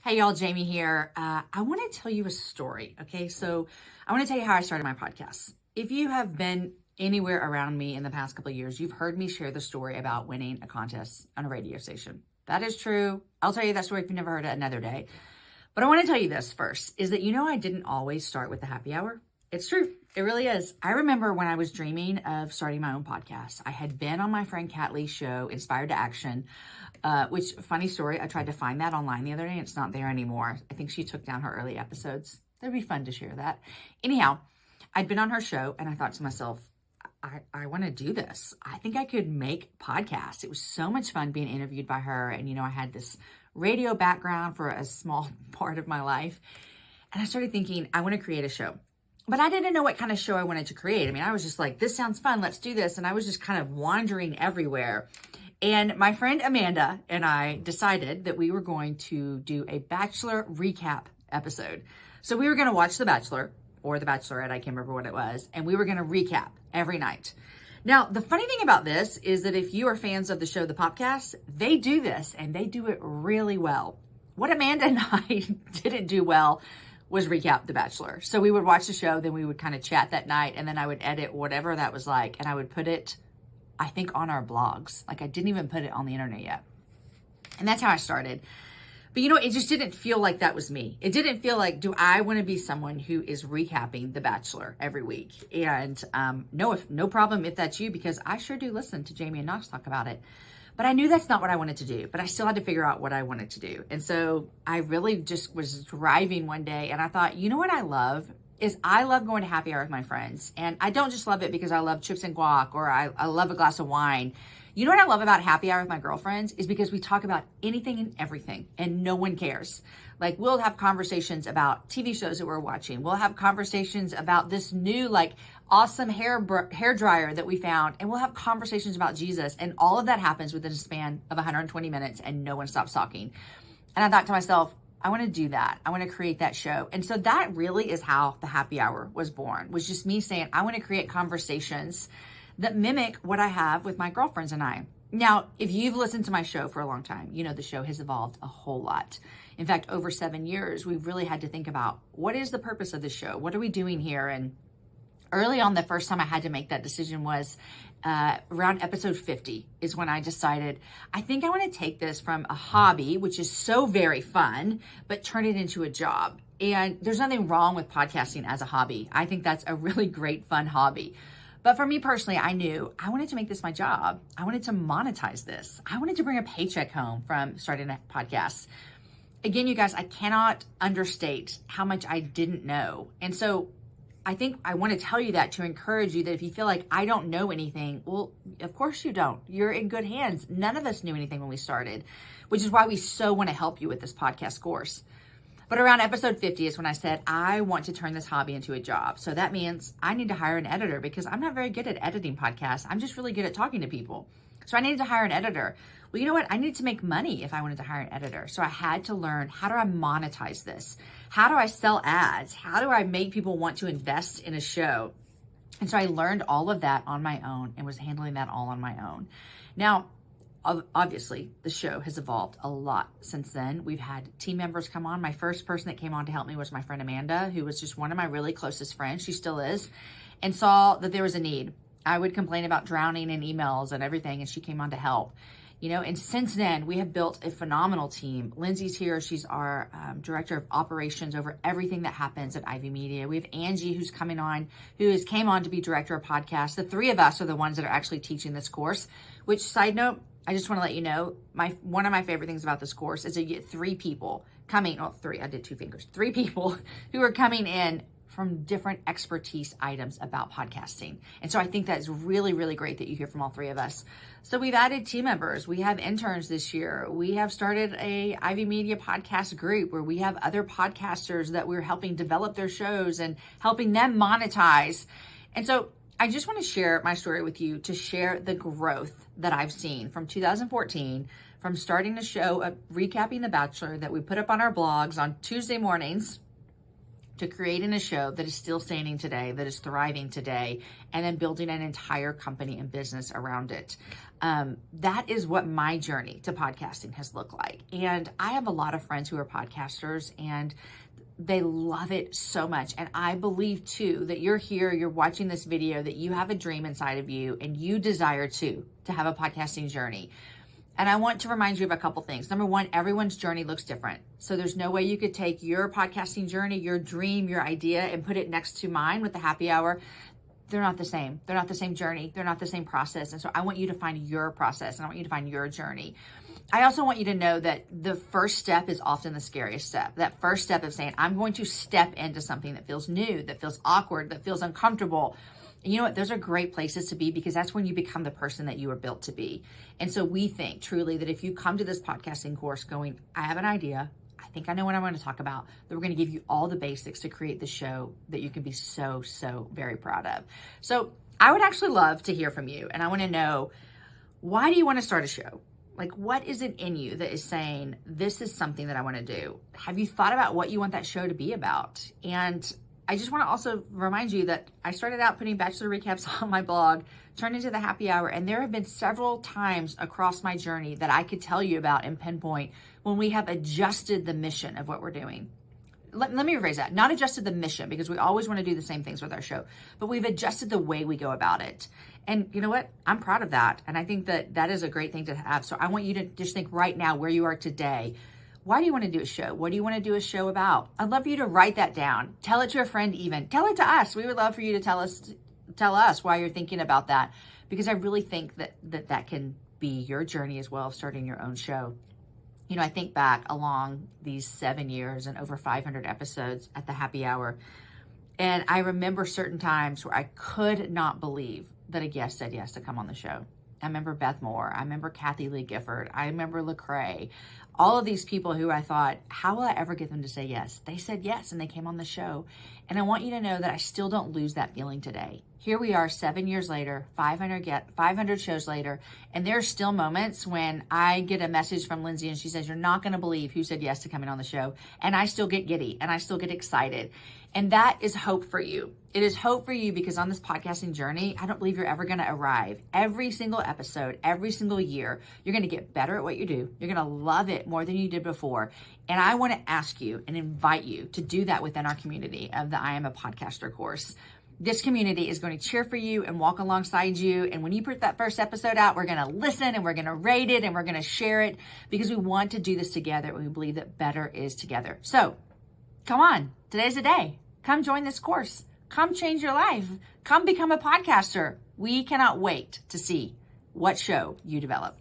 Hey y'all, Jamie here. I want to tell you a story. Okay, so I want to tell you how I started my podcast. If you have been anywhere around me in the past couple of years, you've heard me share the story about winning a contest on a radio station. That is true. I'll tell you that story if you've never heard it another day. But I want to tell you this first, is that I didn't always start with the happy hour. It's true. It really is. I remember when I was dreaming of starting my own podcast. I had been on my friend Kat Lee's show, Inspired to Action, which, funny story, I tried to find that online the other day. And it's not there anymore. I think she took down her early episodes. It'd be fun to share that. Anyhow, I'd been on her show and I thought to myself, I want to do this. I think I could make podcasts. It was so much fun being interviewed by her. And, I had this radio background for a small part of my life. And I started thinking, I want to create a show. But I didn't know what kind of show I wanted to create. I mean, I was just like, this sounds fun. Let's do this. And I was just kind of wandering everywhere. And my friend Amanda and I decided that we were going to do a Bachelor recap episode. So we were going to watch The Bachelor or The Bachelorette. I can't remember what it was. And we were going to recap every night. Now, the funny thing about this is that if you are fans of the show, The Popcast, they do this and they do it really well. What Amanda and I didn't do well was recap The Bachelor. So we would watch the show, then we would kind of chat that night, and then I would edit whatever that was like, and I would put it, I think, on our blogs. Like, I didn't even put it on the internet yet. And that's how I started. But it just didn't feel like that was me. It didn't feel like, do I want to be someone who is recapping The Bachelor every week? And no problem if that's you, because I sure do listen to Jamie and Knox talk about it. But I knew that's not what I wanted to do, but I still had to figure out what I wanted to do. And so I really just was driving one day and I thought, what I love is I love going to happy hour with my friends. And I don't just love it because I love chips and guac or I love a glass of wine. You know what I love about happy hour with my girlfriends is because we talk about anything and everything and no one cares. Like, we'll have conversations about TV shows that we're watching. We'll have conversations about this new, awesome hair dryer that we found. And we'll have conversations about Jesus. And all of that happens within a span of 120 minutes and no one stops talking. And I thought to myself, I want to do that. I want to create that show. And so that really is how the happy hour was born, was just me saying, I want to create conversations that mimic what I have with my girlfriends and I. Now, if you've listened to my show for a long time, the show has evolved a whole lot. In fact, over 7 years, we've really had to think about what is the purpose of the show? What are we doing here? And early on, the first time I had to make that decision was around episode 50 is when I decided, I think I want to take this from a hobby, which is so very fun, but turn it into a job. And there's nothing wrong with podcasting as a hobby. I think that's a really great, fun hobby. But for me personally, I knew I wanted to make this my job. I wanted to monetize this. I wanted to bring a paycheck home from starting a podcast. Again, you guys, I cannot understate how much I didn't know. And so I think I want to tell you that to encourage you that if you feel like I don't know anything, well, of course you don't. You're in good hands. None of us knew anything when we started, which is why we so want to help you with this podcast course. But around episode 50 is when I said, I want to turn this hobby into a job. So that means I need to hire an editor because I'm not very good at editing podcasts. I'm just really good at talking to people. So I needed to hire an editor. Well, you know what? I needed to make money if I wanted to hire an editor. So I had to learn, how do I monetize this? How do I sell ads? How do I make people want to invest in a show? And so I learned all of that on my own and was handling that all on my own. Now, obviously, the show has evolved a lot since then. We've had team members come on. My first person that came on to help me was my friend Amanda, who was just one of my really closest friends. She still is, and saw that there was a need. I would complain about drowning in emails and everything, and she came on to help. And since then, we have built a phenomenal team. Lindsay's here. She's our director of operations over everything that happens at Ivey Media. We have Angie, who's coming on, came on to be director of podcasts. The three of us are the ones that are actually teaching this course, which, side note, I just want to let you know, one of my favorite things about this course is that you get three people coming, I did 2 fingers, 3 people who are coming in from different expertise items about podcasting. And so I think that's really, really great that you hear from all 3 of us. So we've added team members. We have interns this year. We have started a Ivey Media podcast group where we have other podcasters that we're helping develop their shows and helping them monetize. And so I just want to share my story with you to share the growth that I've seen from 2014, from starting a show, recapping The Bachelor that we put up on our blogs on Tuesday mornings, to creating a show that is still standing today, that is thriving today, and then building an entire company and business around it. That is what my journey to podcasting has looked like. And I have a lot of friends who are podcasters, and they love it so much. And I believe too that you're here, you're watching this video, that you have a dream inside of you and you desire to have a podcasting journey. And I want to remind you of a couple things. Number one, everyone's journey looks different. So there's no way you could take your podcasting journey, your dream, your idea, and put it next to mine with the happy hour. They're not the same. They're not the same journey. They're not the same process. And so I want you to find your process, and I want you to find your journey. I also want you to know that the first step is often the scariest step. That first step of saying, I'm going to step into something that feels new, that feels awkward, that feels uncomfortable. And you know what? Those are great places to be, because that's when you become the person that you were built to be. And so we think truly that if you come to this podcasting course going, I have an idea, I think I know what I'm going to talk about, that we're going to give you all the basics to create the show that you can be so, so very proud of. So I would actually love to hear from you. And I want to know, why do you want to start a show? Like, what is it in you that is saying, this is something that I want to do? Have you thought about what you want that show to be about? And I just want to also remind you that I started out putting Bachelor recaps on my blog, turned into the happy hour, and there have been several times across my journey that I could tell you about and pinpoint when we have adjusted the mission of what we're doing. Let me rephrase that. Not adjusted the mission, because we always want to do the same things with our show, but we've adjusted the way we go about it. And you know what? I'm proud of that. And I think that that is a great thing to have. So I want you to just think right now where you are today. Why do you want to do a show? What do you want to do a show about? I'd love for you to write that down. Tell it to a friend even. Tell it to us. We would love for you to tell us why you're thinking about that, because I really think that can be your journey as well of starting your own show. You know, I think back along these 7 years and over 500 episodes at the happy hour, and I remember certain times where I could not believe that a guest said yes to come on the show. I remember Beth Moore. I remember Kathy Lee Gifford. I remember Lecrae. All of these people who I thought, how will I ever get them to say yes? They said yes, and they came on the show. And I want you to know that I still don't lose that feeling today. Here we are 7 years later, 500 shows later, and there are still moments when I get a message from Lindsay and she says, you're not going to believe who said yes to coming on the show. And I still get giddy and I still get excited. And that is hope for you. It is hope for you, because on this podcasting journey, I don't believe you're ever going to arrive. Every single episode, every single year, you're going to get better at what you do. You're going to love it more than you did before. And I want to ask you and invite you to do that within our community of the I Am a Podcaster course. This community is going to cheer for you and walk alongside you. And when you put that first episode out, we're going to listen and we're going to rate it and we're going to share it, because we want to do this together and we believe that better is together. So come on, today's the day. Come join this course. Come change your life. Come become a podcaster. We cannot wait to see what show you develop.